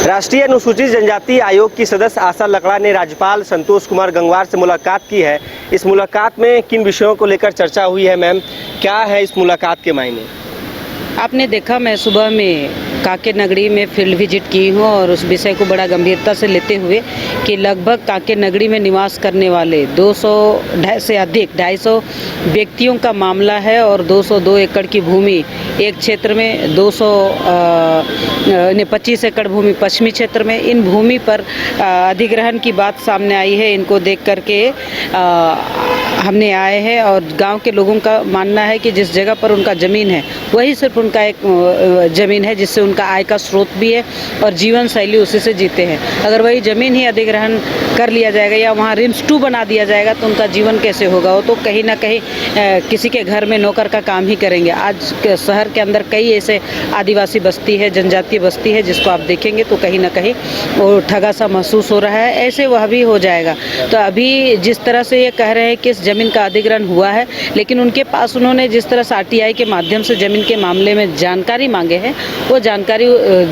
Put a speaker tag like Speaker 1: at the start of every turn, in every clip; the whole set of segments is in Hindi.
Speaker 1: राष्ट्रीय अनुसूचित जनजाति आयोग की सदस्य आशा लकड़ा ने राज्यपाल संतोष कुमार गंगवार से मुलाकात की है। इस मुलाकात में किन विषयों को लेकर चर्चा हुई है मैम, क्या है इस मुलाकात के मायने?
Speaker 2: आपने देखा, मैं सुबह में कांके नगरी में फील्ड विजिट की हूँ और उस विषय को बड़ा गंभीरता से लेते हुए कि लगभग कांके नगरी में निवास करने वाले 200 से अधिक 250 व्यक्तियों का मामला है और 202 एकड़ की भूमि एक क्षेत्र में 25 एकड़ भूमि पश्चिमी क्षेत्र में, इन भूमि पर अधिग्रहण की बात सामने आई है। इनको देख करके हमने आए हैं और गांव के लोगों का मानना है कि जिस जगह पर उनका ज़मीन है वही सिर्फ उनका एक ज़मीन है जिससे उनका आय का स्रोत भी है और जीवन शैली उसी से जीते हैं। अगर वही ज़मीन ही अधिग्रहण कर लिया जाएगा या वहाँ रिम्स 2 बना दिया जाएगा तो उनका जीवन कैसे होगा? वो तो कहीं ना कहीं किसी के घर में नौकर का काम ही करेंगे। आज शहर के अंदर कई ऐसे आदिवासी बस्ती है, जनजातीय बस्ती है जिसको आप देखेंगे तो कहीं ना कहीं वो ठगा सा महसूस हो रहा है। ऐसे वह भी हो जाएगा। तो अभी जिस तरह से ये कह रहे हैं कि इस ज़मीन का अधिग्रहण हुआ है, लेकिन उनके पास उन्होंने जिस तरह से RTI के माध्यम से ज़मीन के मामले में जानकारी मांगे हैं वो जानकारी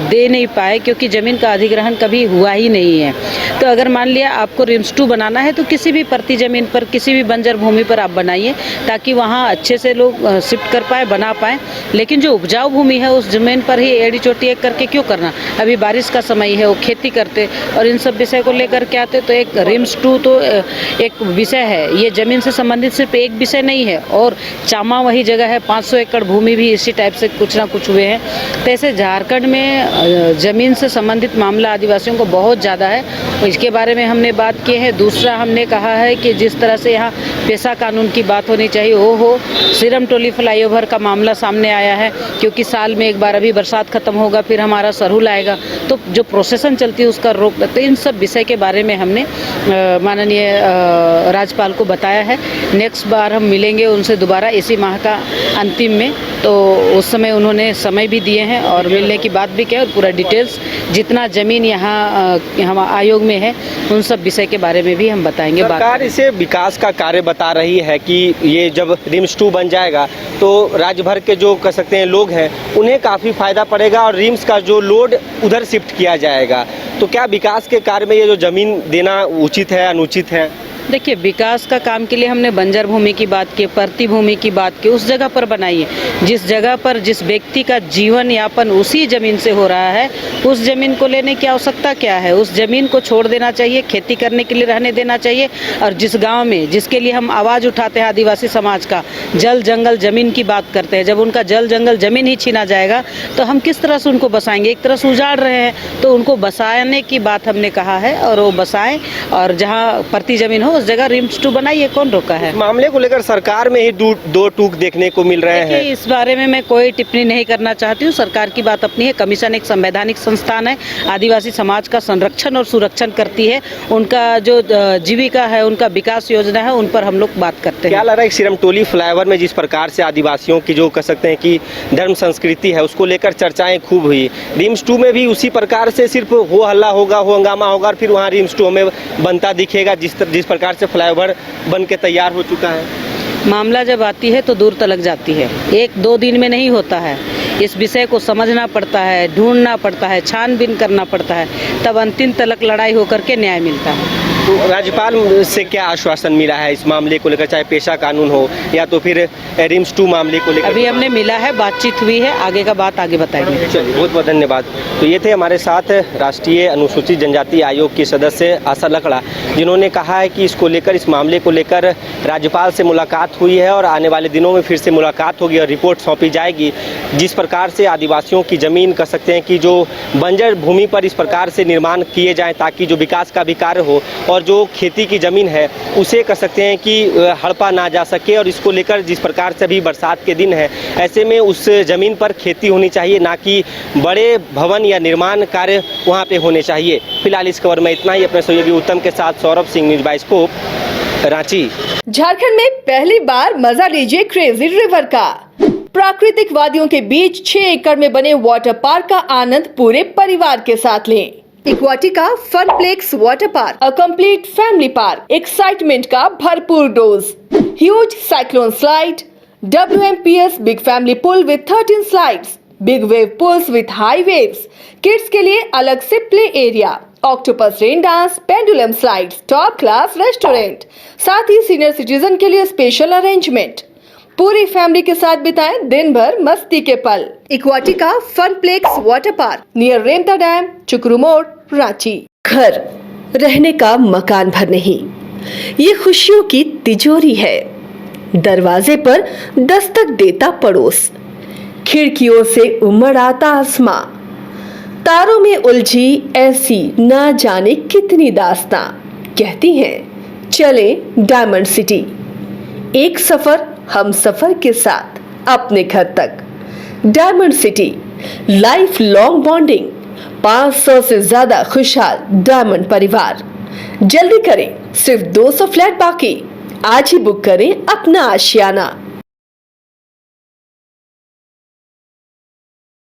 Speaker 2: दे नहीं पाए, क्योंकि ज़मीन का अधिग्रहण कभी हुआ ही नहीं है। तो अगर मान लिया आपको रिम्स 2 बनाना है तो किसी भी परती ज़मीन पर, किसी भी बंजर भूमि पर आप बनाइए ताकि वहाँ अच्छे से लोग शिफ्ट कर पाए, बना पाएँ। लेकिन जो उपजाऊ भूमि है उस ज़मीन पर ही एड़ी चोटी एक करके क्यों करना? अभी बारिश का समय है, वो खेती करते और इन सब विषय को लेकर के आते। तो एक रिम्स 2 तो एक विषय है, ये ज़मीन से संबंधित सिर्फ एक विषय नहीं है। और चामा वही जगह है, 500 एकड़ भूमि भी इसी टाइप से कुछ ना कुछ हुए हैं। तो ऐसे झारखंड में ज़मीन से संबंधित मामला आदिवासियों को बहुत ज़्यादा है, इसके बारे में हमने बात की है। दूसरा हमने कहा है कि जिस तरह से यहाँ पेशा कानून की बात होनी चाहिए वो हो। सिरम टोली फ्लाईओवर का मामला सामने आया है, क्योंकि साल में एक बार अभी बरसात खत्म होगा फिर हमारा सरहुल आएगा, तो जो प्रोसेसन चलती है उसका रोक। तो इन सब विषय के बारे में हमने माननीय राज्यपाल को बताया है। नेक्स्ट बार हम मिलेंगे उनसे दोबारा इसी माह का अंतिम में, तो उस समय उन्होंने समय भी दिए हैं और मिलने की बात भी की और पूरा डिटेल्स जितना ज़मीन यहाँ हम आयोग में है उन सब विषय के बारे में भी हम बताएंगे।
Speaker 1: सरकार इसे विकास का कार्य बता रही है कि ये जब रिम्स 2 बन जाएगा तो राज्य भर के जो कह सकते हैं लोग हैं उन्हें काफ़ी फायदा पड़ेगा और रिम्स का जो लोड उधर शिफ्ट किया जाएगा। तो क्या विकास के कार्य में ये जो ज़मीन देना उचित है, अनुचित है?
Speaker 2: देखिए, विकास का काम के लिए हमने बंजर भूमि की बात की, परती भूमि की बात की। उस जगह पर बनाइए जिस जगह पर जिस व्यक्ति का जीवन यापन उसी ज़मीन से हो रहा है। उस ज़मीन को लेने की आवश्यकता क्या है? उस ज़मीन को छोड़ देना चाहिए, खेती करने के लिए रहने देना चाहिए। और जिस गांव में जिसके लिए हम आवाज़ उठाते हैं आदिवासी समाज का, जल जंगल ज़मीन की बात करते हैं, जब उनका जल जंगल ज़मीन ही छीना जाएगा तो हम किस तरह से उनको बसाएंगे? एक तरह से उजाड़ रहे हैं, तो उनको बसाने की बात हमने कहा है और वो बसाएं। और जहाँ परती ज़मीन हो उस जगह रिम्स 2 बनाइए, कौन रोका है?
Speaker 1: मामले को लेकर सरकार में ही दो टूक देखने को मिल रहे हैं।
Speaker 2: इस बारे में मैं कोई टिप्पणी नहीं करना चाहती हूँ। सरकार की बात अपनी है। कमीशन एक संवैधानिक संस्थान है, आदिवासी समाज का संरक्षण और सुरक्षण करती है। उनका जो जीविका है, उनका विकास योजना है, उन पर हम लोग बात करते हैं।
Speaker 1: क्या लग रहा है सिरम टोली फ्लाईओवर में जिस प्रकार से आदिवासियों की जो कह सकते हैं कि धर्म संस्कृति है उसको लेकर चर्चाएं खूब हुई, रिम्स 2 में भी उसी प्रकार से सिर्फ हो हल्ला होगा, हो हंगामा होगा और फिर वहाँ रिम्स 2 में बनता दिखेगा जिस प्रकार से फ्लाईओवर बन के तैयार हो चुका है?
Speaker 2: मामला जब आती है तो दूर तलक जाती है, 1-2 दिन में नहीं होता है। इस विषय को समझना पड़ता है, ढूंढना पड़ता है, छानबीन करना पड़ता है, तब अंतिम तलक लड़ाई होकर के न्याय मिलता है।
Speaker 1: तो राज्यपाल से क्या आश्वासन मिला है इस मामले को लेकर, चाहे पेशा कानून हो या तो फिर रिम्स 2 मामले को लेकर?
Speaker 2: अभी हमने मिला है, बातचीत हुई है, आगे का बात आगे बताएंगे।
Speaker 1: चलिए, बहुत बहुत धन्यवाद। तो ये थे हमारे साथ राष्ट्रीय अनुसूचित जनजाति आयोग के सदस्य आशा लकड़ा, जिन्होंने कहा है कि इसको लेकर, इस मामले को लेकर राज्यपाल से मुलाकात हुई है और आने वाले दिनों में फिर से मुलाकात होगी और रिपोर्ट सौंपी जाएगी। जिस प्रकार से आदिवासियों की ज़मीन कह सकते हैं कि जो बंजर भूमि पर इस प्रकार से निर्माण किए जाएँ ताकि जो विकास का भी कार्य हो और जो खेती की ज़मीन है उसे कह सकते हैं कि हड़पा ना जा सके। और इसको लेकर जिस प्रकार से अभी बरसात के दिन है, ऐसे में उस ज़मीन पर खेती होनी चाहिए, ना कि बड़े भवन या निर्माण कार्य वहाँ पे होने चाहिए। फिलहाल इस खबर में इतना ही। अपने सहयोगी उत्तम के साथ सौरभ सिंह, न्यूज़ बाइस्कोप, रांची।
Speaker 3: झारखंड में पहली बार मजा लीजिए क्रेजी रिवर का। प्राकृतिक वादियों के बीच 6 एकड़ में बने वाटर पार्क का आनंद पूरे परिवार के साथ लें। Equatica Funplex water park, a complete family park, excitement का भरपूर dose, huge cyclone slide, WMPS big family pool with 13 slides, big wave pools with high waves, kids के लिए अलग से play area, octopus rain dance, pendulum slides, top class restaurant, साथ ही सीनियर सिटीजन के लिए स्पेशल अरेंजमेंट। पूरी फैमिली के साथ बिताएं दिन भर मस्ती के पल। Equatica Funplex water park near Remta dam, Chukru Mor, Ranchi. घर रहने का मकान भर नहीं, ये खुशियों की तिजोरी है। दरवाजे पर दस्तक देता पड़ोस, खिड़कियों से उमड़ आता आसमां, तारों में उलझी ऐसी ना जाने कितनी दास्तां। कहती हैं चले डायमंड सिटी, एक सफर हम सफर के साथ अपने घर तक। Diamond city, life long bonding, 500 से ज्यादा खुशहाल डायमंड परिवार। जल्दी करें, सिर्फ 200 फ्लैट बाकी। आज ही बुक करें अपना आशियाना।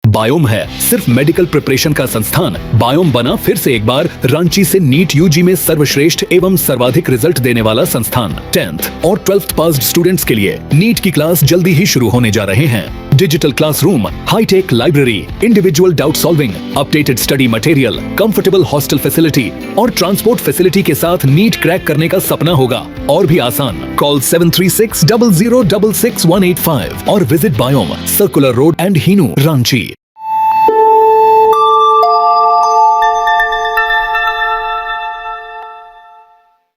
Speaker 4: बायोम है सिर्फ मेडिकल प्रिपरेशन का संस्थान। बायोम बना फिर से एक बार रांची से नीट यूजी में सर्वश्रेष्ठ एवं सर्वाधिक रिजल्ट देने वाला संस्थान। 10th और 12th पास्ड स्टूडेंट्स के लिए नीट की क्लास जल्दी ही शुरू होने जा रहे हैं। Digital classroom, hi-tech library, individual doubt solving, updated study material, comfortable hostel facility और ट्रांसपोर्ट फैसिलिटी के साथ नीट क्रैक करने का सपना होगा और भी आसान। कॉल 73600666185 और visit Biome, circular road and Hinoo, Ranchi.